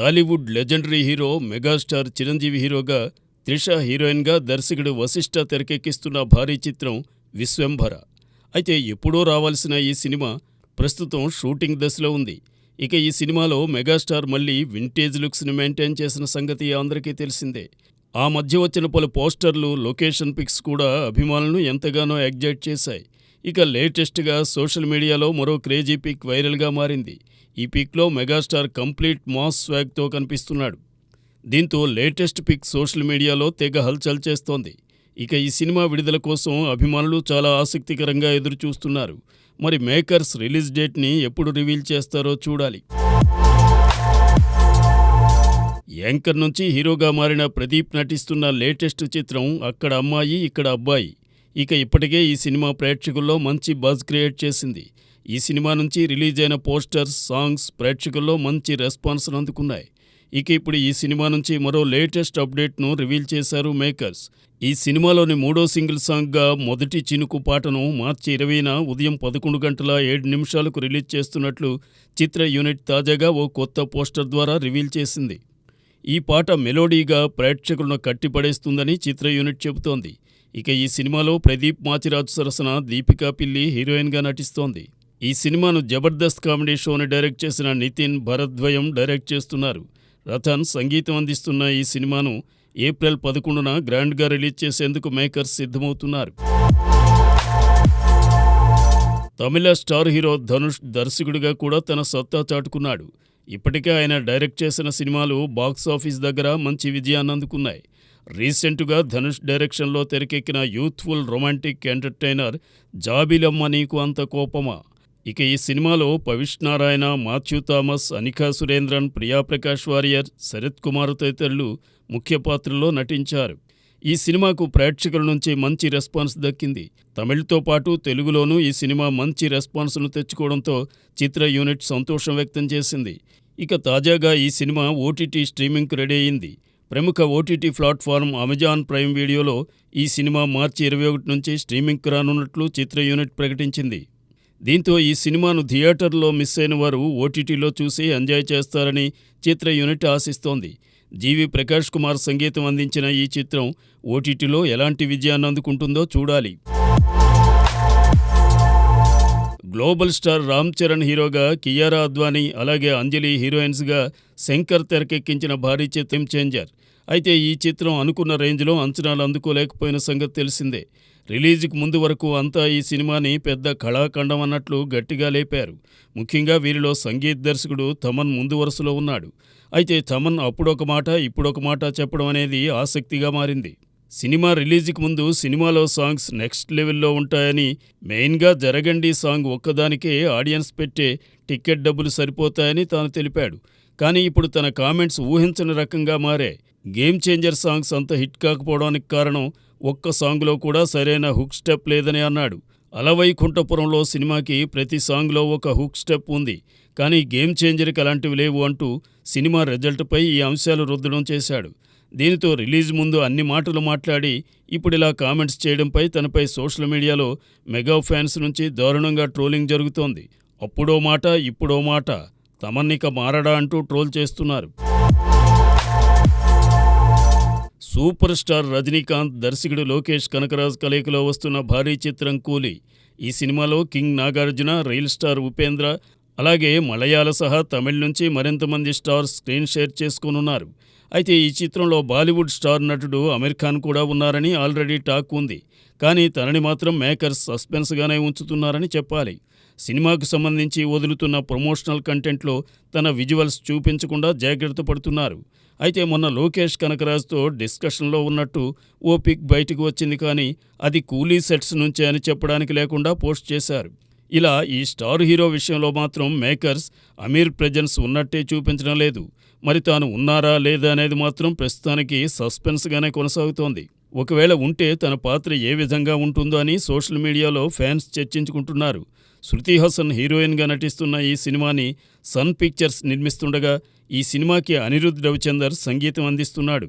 Tollywood legendary hero megastar Chiranjeevi హీరోగా, త్రిష హీరోయిన్గా దర్శకుడు వశిష్ఠ తెరకెక్కిస్తున్న భారీ చిత్రం విశ్వంభర. అయితే ఎప్పుడో రావాల్సిన ఈ సినిమా ప్రస్తుతం షూటింగ్ దశలో ఉంది. ఇక ఈ సినిమాలో మెగాస్టార్ మళ్ళీ వింటేజ్ లుక్స్ని మెయింటైన్ చేసిన సంగతి అందరికీ తెలిసిందే. ఆ మధ్య వచ్చిన పలు పోస్టర్లు, లొకేషన్ పిక్స్ కూడా అభిమానులను ఎంతగానో ఎగ్జైట్ చేశాయి. ఇక లేటెస్ట్గా సోషల్ మీడియాలో మరో క్రేజీ పిక్ వైరల్గా మారింది. ఈ పిక్లో మెగాస్టార్ కంప్లీట్ మాస్ స్వాగ్తో కనిపిస్తున్నాడు. దీంతో లేటెస్ట్ పిక్ సోషల్ మీడియాలో తెగ హల్చల్ చేస్తోంది. ఇక ఈ సినిమా విడుదల కోసం అభిమానులు చాలా ఆసక్తికరంగా ఎదురుచూస్తున్నారు. మరి మేకర్స్ రిలీజ్ డేట్ని ఎప్పుడు రివీల్ చేస్తారో చూడాలి. యాంకర్ నుంచి హీరోగా మారిన ప్రదీప్ నటిస్తున్న లేటెస్ట్ చిత్రం అక్కడ అమ్మాయి ఇక్కడ అబ్బాయి. ఇక ఇప్పటికే ఈ సినిమా ప్రేక్షకుల్లో మంచి బజ్ క్రియేట్ చేసింది. ఈ సినిమా నుంచి రిలీజ్ అయిన పోస్టర్స్, సాంగ్స్ ప్రేక్షకుల్లో మంచి రెస్పాన్స్ను అందుకున్నాయి. ఇక ఇప్పుడు ఈ సినిమా నుంచి మరో లేటెస్ట్ అప్డేట్ను రివీల్ చేశారు మేకర్స్. ఈ సినిమాలోని మూడో సింగిల్ సాంగ్గా మొదటి చినుకు పాటను మార్చి 20న ఉదయం 11:07 రిలీజ్ చేస్తున్నట్లు చిత్ర యూనిట్ తాజాగా ఓ కొత్త పోస్టర్ ద్వారా రివీల్ చేసింది. ఈ పాట మెలోడీగా ప్రేక్షకులను కట్టిపడేస్తుందని చిత్ర యూనిట్ చెబుతోంది. ఇక ఈ సినిమాలో ప్రదీప్ మాచిరాజు సరసన దీపికా పిల్లి హీరోయిన్గా నటిస్తోంది. ఈ సినిమాను జబర్దస్త్ కామెడీ షోని డైరెక్ట్ చేసిన నితిన్, భరద్వయం డైరెక్ట్ చేస్తున్నారు. రతన్ సంగీతం అందిస్తున్న ఈ సినిమాను ఏప్రిల్ 11న గ్రాండ్గా రిలీజ్ చేసేందుకు మేకర్స్ సిద్ధమవుతున్నారు. తమిళ స్టార్ హీరో ధనుష్ దర్శకుడిగా కూడా తన సత్తా చాటుకున్నాడు. ఇప్పటికే ఆయన డైరెక్ట్ చేసిన సినిమాలు బాక్సాఫీస్ దగ్గర మంచి విజయాన్ని అందుకున్నాయి. రీసెంట్గా ధనుష్ డైరెక్షన్లో తెరకెక్కిన యూత్ఫుల్ రొమాంటిక్ ఎంటర్టైనర్ జాబిలమ్మ నీకు అంత కోపమా. ఇక ఈ సినిమాలో పవిష్ నారాయణ, మాథ్యూ థామస్, అనికా సురేంద్రన్, ప్రియా ప్రకాష్ వారియర్, శరత్ కుమార్ తదితరులు ముఖ్య పాత్రల్లో నటించారు. ఈ సినిమాకు ప్రేక్షకుల నుంచి మంచి రెస్పాన్స్ దక్కింది. తమిళ్తో పాటు తెలుగులోనూ ఈ సినిమా మంచి రెస్పాన్స్ను తెచ్చుకోవడంతో చిత్ర యూనిట్ సంతోషం వ్యక్తం చేసింది. ఇక తాజాగా ఈ సినిమా ఓటీటీ స్ట్రీమింగ్కు రెడీ అయింది. ప్రముఖ ఓటీటీ ప్లాట్ఫామ్ అమెజాన్ ప్రైమ్ వీడియోలో ఈ సినిమా మార్చి 21 నుంచి స్ట్రీమింగ్కు రానున్నట్లు చిత్ర యూనిట్ ప్రకటించింది. దీంతో ఈ సినిమాను థియేటర్లో మిస్ అయిన వారు ఓటీటీలో చూసి ఎంజాయ్ చేస్తారని చిత్ర యూనిట్ ఆశిస్తోంది. జీవి ప్రకాష్ కుమార్ సంగీతం అందించిన ఈ చిత్రం ఓటీటీలో ఎలాంటి విజయాన్ని అందుకుంటుందో చూడాలి. గ్లోబల్ స్టార్ రామ్ చరణ్ హీరోగా, కియారా అద్వానీ అలాగే అంజలి హీరోయిన్స్గా శంకర్ తెరకెక్కించిన భారీ చిత్రం చేంజర్. అయితే ఈ చిత్రం అనుకున్న రేంజ్లో అంచనాలు అందుకోలేకపోయిన సంగతి తెలిసిందే. రిలీజ్కి ముందు వరకు అంతా ఈ సినిమాని పెద్ద కళాఖండం అన్నట్లు గట్టిగా లేపారు. ముఖ్యంగా వీరిలో సంగీత దర్శకుడు తమన్ ముందు వరుసలో ఉన్నాడు. అయితే తమన్ అప్పుడొక మాట ఇప్పుడొక మాట చెప్పడం అనేది ఆసక్తిగా మారింది. సినిమా రిలీజ్కి ముందు సినిమాలో సాంగ్స్ నెక్స్ట్ లెవెల్లో ఉంటాయని, మెయిన్గా జరగండి సాంగ్ ఒక్కదానికే ఆడియన్స్ పెట్టే టికెట్ డబ్బులు సరిపోతాయని తాను తెలిపాడు. కానీ ఇప్పుడు తన కామెంట్స్ ఊహించని రకంగా మారాయి. గేమ్ చేంజర్ సాంగ్స్ అంత హిట్ కాకపోవడానికి కారణం ఒక్క సాంగ్లో కూడా సరైన హుక్ స్టెప్ లేదని అన్నాడు. అలవైకుంఠపురంలో సినిమాకి ప్రతి సాంగ్లో ఒక హుక్ స్టెప్ ఉంది, కానీ గేమ్ చేంజర్కి అలాంటివి లేవు అంటూ సినిమా రిజల్ట్పై ఈ అంశాలు రుద్దడం చేశాడు. దీనితో రిలీజ్ ముందు అన్ని మాటలు మాట్లాడి ఇప్పుడిలా కామెంట్స్ చేయడంపై తనపై సోషల్ మీడియాలో మెగా ఫ్యాన్స్ నుంచి దారుణంగా ట్రోలింగ్ జరుగుతోంది. అప్పుడో మాట ఇప్పుడో మాట, తమన్నిక మారడా అంటూ ట్రోల్ చేస్తున్నారు. సూపర్ స్టార్ రజనీకాంత్, దర్శకుడు లోకేష్ కనకరాజ్ కలయికలో వస్తున్న భారీ చిత్రం కూలీ. ఈ సినిమాలో king Nagarjuna, real star Upendra అలాగే మలయాళ సహా తమిళ నుంచి మరింతమంది స్టార్స్ స్క్రీన్ షేర్ చేసుకోనున్నారు. అయితే ఈ చిత్రంలో బాలీవుడ్ స్టార్ నటుడు అమీర్ ఖాన్ కూడా ఉన్నారని ఆల్రెడీ టాక్ ఉంది. కానీ తనని మాత్రం మేకర్స్ సస్పెన్స్గానే ఉంచుతున్నారని చెప్పాలి. సినిమాకు సంబంధించి వదులుతున్న ప్రమోషనల్ కంటెంట్లో తన విజువల్స్ చూపించకుండా జాగ్రత్త పడుతున్నారు. అయితే మొన్న లోకేష్ కనకరాజ్తో డిస్కషన్లో ఉన్నట్టు ఓ పిక్ బయటకు వచ్చింది, కానీ అది కూలీ సెట్స్ నుంచే అని చెప్పడానికి లేకుండా పోస్ట్ చేశారు. ఇలా ఈ స్టార్ హీరో విషయంలో మాత్రం మేకర్స్ అమీర్ ప్రెజెన్స్ ఉన్నట్టే చూపించడం లేదు. మరి తాను ఉన్నారా లేదా అనేది మాత్రం ప్రస్తుతానికి సస్పెన్స్గానే కొనసాగుతోంది. ఒకవేళ ఉంటే తన పాత్ర ఏ విధంగా ఉంటుందో అని సోషల్ మీడియాలో ఫ్యాన్స్ చర్చించుకుంటున్నారు. శృతి హాసన్ హీరోయిన్గా నటిస్తున్న ఈ సినిమాని సన్ పిక్చర్స్ నిర్మిస్తుండగా ఈ సినిమాకి అనిరుద్ రవిచందర్ సంగీతం అందిస్తున్నాడు.